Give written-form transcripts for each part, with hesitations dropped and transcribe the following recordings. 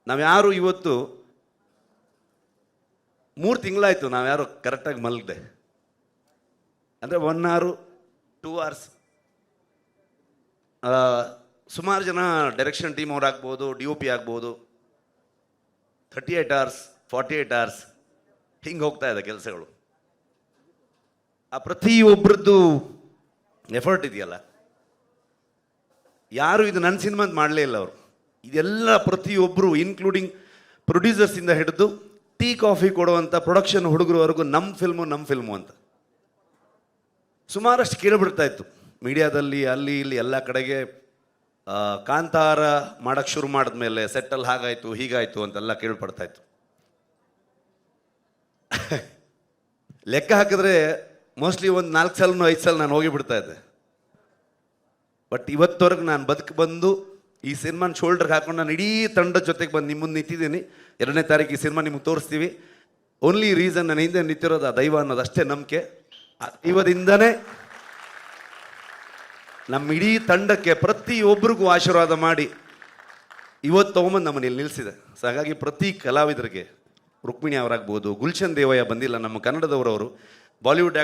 ನಾವ್ಯಾರು ಇವತ್ತು 3 ತಿಂಗಳಾಯಿತು ನಾವ್ಯಾರು ಕರೆಕ್ಟಾಗಿ ಮಲಗದೆ. ಅಂದರೆ 1 hour 2 hours. ಸುಮಾರು ಜನ ಡೈರೆಕ್ಷನ್ ಟೀಮ್ ಅವ್ರು ಆಗ್ಬೋದು, DOP ಆಗ್ಬೋದು, 38 hours 48 hours ಹಿಂಗೆ ಹೋಗ್ತಾ ಇದೆ ಕೆಲಸಗಳು. ಆ ಪ್ರತಿಯೊಬ್ಬರದ್ದು ಎಫರ್ಟ್ ಇದೆಯಲ್ಲ, ಯಾರು ಇದು ನನ್ನ ಸಿನಿಮಾದ ಮಾಡಲೇ ಇಲ್ಲ ಅವರು. ಇದೆಲ್ಲ ಪ್ರತಿಯೊಬ್ಬರು ಇನ್ಕ್ಲೂಡಿಂಗ್ ಪ್ರೊಡ್ಯೂಸರ್ಸಿಂದ ಹಿಡಿದು ಟೀ ಕಾಫಿ ಕೊಡುವಂಥ ಪ್ರೊಡಕ್ಷನ್ ಹುಡುಗರವರೆಗೂ ನಮ್ಮ ಫಿಲ್ಮು ಅಂತ ಸುಮಾರಷ್ಟು ಕೇಳಿಬಿಡ್ತಾ ಇತ್ತು ಮೀಡಿಯಾದಲ್ಲಿ, ಅಲ್ಲಿ ಇಲ್ಲಿ ಎಲ್ಲ ಕಡೆಗೆ. ಕಾಂತಾರ ಮಾಡೋಕ್ಕೆ ಶುರು ಮಾಡಿದ್ಮೇಲೆ ಸೆಟ್ಟಲ್ಲಿ ಹಾಗಾಯಿತು ಹೀಗಾಯಿತು ಅಂತೆಲ್ಲ ಕೇಳ್ಪಡ್ತಾ ಇತ್ತು. ಲೆಕ್ಕ ಹಾಕಿದ್ರೆ ಮೋಸ್ಟ್ಲಿ ಒಂದು 4 ಸಲನೋ 5 ಸಲ ನಾನು ಹೋಗಿಬಿಡ್ತಾ ಇದ್ದೆ. ಬಟ್ ಇವತ್ತವರೆಗೆ ನಾನು ಬಂದು ಈ ಸಿನಿಮಾನ ಶೋಲ್ಡರ್ಗೆ ಹಾಕೊಂಡು ನಾನು ಇಡೀ ತಂಡದ ಜೊತೆಗೆ ಬಂದು ನಿಮ್ಮ ಮುಂದೆ ನಿಂತಿದ್ದೀನಿ. 2ನೇ ತಾರೀಕು ಈ ಸಿನಿಮಾ ನಿಮಗೆ ತೋರಿಸ್ತೀವಿ. ಓನ್ಲಿ ರೀಸನ್ ನಾನು ಹಿಂದೆ ನಿಂತಿರೋದು ಆ ದೈವ ಅನ್ನೋದು ಅಷ್ಟೇ ನಂಬಿಕೆ. ದೈವದಿಂದನೇ ನಮ್ಮ ಇಡೀ ತಂಡಕ್ಕೆ ಪ್ರತಿಯೊಬ್ಬರಿಗೂ ಆಶೀರ್ವಾದ ಮಾಡಿ ಇವತ್ತು ತೊಗೊಂಬಂದು ನಮ್ಮನ್ನು ಇಲ್ಲಿ ನಿಲ್ಲಿಸಿದೆ. ಸೊ ಹಾಗಾಗಿ ಪ್ರತಿ ಕಲಾವಿದರಿಗೆ, ರುಕ್ಮಿಣಿ ಅವರಾಗ್ಬೋದು, ಗುಲ್ಶನ್ ದೇವಯ್ಯ ಬಂದಿಲ್ಲ, ನಮ್ಮ ಕನ್ನಡದವರವರು, ಬಾಲಿವುಡ್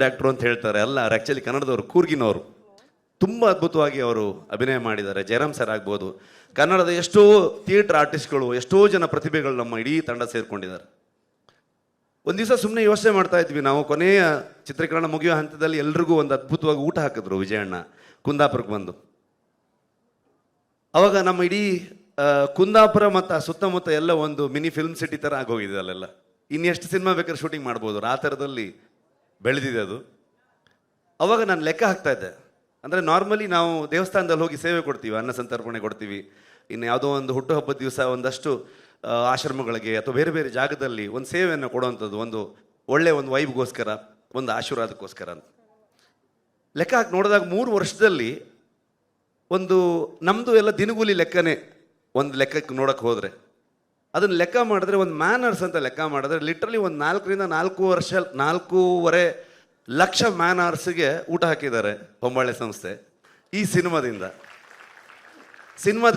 ಆ್ಯಕ್ಟ್ರು ಅಂತ ಹೇಳ್ತಾರೆ, ಅಲ್ಲ ಅವ್ರು ಆ್ಯಕ್ಚುಲಿ ಕನ್ನಡದವರು, ಕೂರ್ಗಿನವರು. ತುಂಬ ಅದ್ಭುತವಾಗಿ ಅವರು ಅಭಿನಯ ಮಾಡಿದ್ದಾರೆ. ಜಯರಾಮ್ ಸರ್ ಆಗ್ಬೋದು, ಕನ್ನಡದ ಎಷ್ಟೋ ಥಿಯೇಟರ್ ಆರ್ಟಿಸ್ಟ್ಗಳು, ಎಷ್ಟೋ ಜನ ಪ್ರತಿಭೆಗಳು ನಮ್ಮ ಇಡೀ ತಂಡ ಸೇರಿಕೊಂಡಿದ್ದಾರೆ. ಒಂದು ದಿವಸ ಸುಮ್ಮನೆ ಯೋಚನೆ ಮಾಡ್ತಾ ಇದ್ವಿ ನಾವು, ಕೊನೆಯ ಚಿತ್ರೀಕರಣ ಮುಗಿಯೋ ಹಂತದಲ್ಲಿ ಎಲ್ರಿಗೂ ಒಂದು ಅದ್ಭುತವಾಗಿ ಊಟ ಹಾಕಿದ್ರು ವಿಜಯಣ್ಣ ಕುಂದಾಪುರಕ್ಕೆ ಬಂದು. ಅವಾಗ ನಮ್ಮ ಇಡೀ ಕುಂದಾಪುರ ಮತ್ತು ಆ ಸುತ್ತಮುತ್ತ ಎಲ್ಲ ಒಂದು ಮಿನಿ ಫಿಲ್ಮ್ ಸಿಟಿ ಥರ ಆಗೋಗಿದೆ. ಅಲ್ಲೆಲ್ಲ ಇನ್ನೆಷ್ಟು ಸಿನಿಮಾ ಬೇಕಾದ್ರೆ ಶೂಟಿಂಗ್ ಮಾಡ್ಬೋದು, ಆ ಥರದಲ್ಲಿ ಬೆಳೆದಿದೆ ಅದು. ಅವಾಗ ನಾನು ಲೆಕ್ಕ ಹಾಕ್ತಾ ಇದ್ದೆ. ಅಂದರೆ ನಾರ್ಮಲಿ ನಾವು ದೇವಸ್ಥಾನದಲ್ಲಿ ಹೋಗಿ ಸೇವೆ ಕೊಡ್ತೀವಿ, ಅನ್ನ ಸಂತರ್ಪಣೆ ಕೊಡ್ತೀವಿ, ಇನ್ನು ಯಾವುದೋ ಒಂದು ಹುಟ್ಟುಹಬ್ಬದ ದಿವಸ ಒಂದಷ್ಟು ಆಶ್ರಮಗಳಿಗೆ ಅಥವಾ ಬೇರೆ ಬೇರೆ ಜಾಗದಲ್ಲಿ ಒಂದು ಸೇವೆಯನ್ನು ಕೊಡುವಂಥದ್ದು, ಒಂದು ಒಳ್ಳೆಯ ಒಂದು ವೈಬ್ಗೋಸ್ಕರ, ಒಂದು ಆಶೀರ್ವಾದಕ್ಕೋಸ್ಕರ ಅಂತ ಲೆಕ್ಕ ಹಾಕಿ ನೋಡಿದಾಗ 3 ವರ್ಷದಲ್ಲಿ ಒಂದು ನಮ್ಮದು ಎಲ್ಲ ದಿನಗೂಲಿ ಲೆಕ್ಕನೇ. ಒಂದು ಲೆಕ್ಕಕ್ಕೆ ನೋಡೋಕ್ಕೆ ಹೋದರೆ ಅದನ್ನು ಲೆಕ್ಕ ಮಾಡಿದ್ರೆ ಒಂದು ಮ್ಯಾನರ್ಸ್ ಅಂತ ಲೆಕ್ಕ ಮಾಡಿದ್ರೆ ಲಿಟ್ರಲಿ ಒಂದು 4 ರಿಂದ 4.5 ಲಕ್ಷ ಮ್ಯಾನರ್ಸ್ಗೆ ಊಟ ಹಾಕಿದ್ದಾರೆ ಹೊಂಬಾಳೆ ಸಂಸ್ಥೆ ಈ ಸಿನಿಮಾದಿಂದ. ಸಿನಿಮಾದ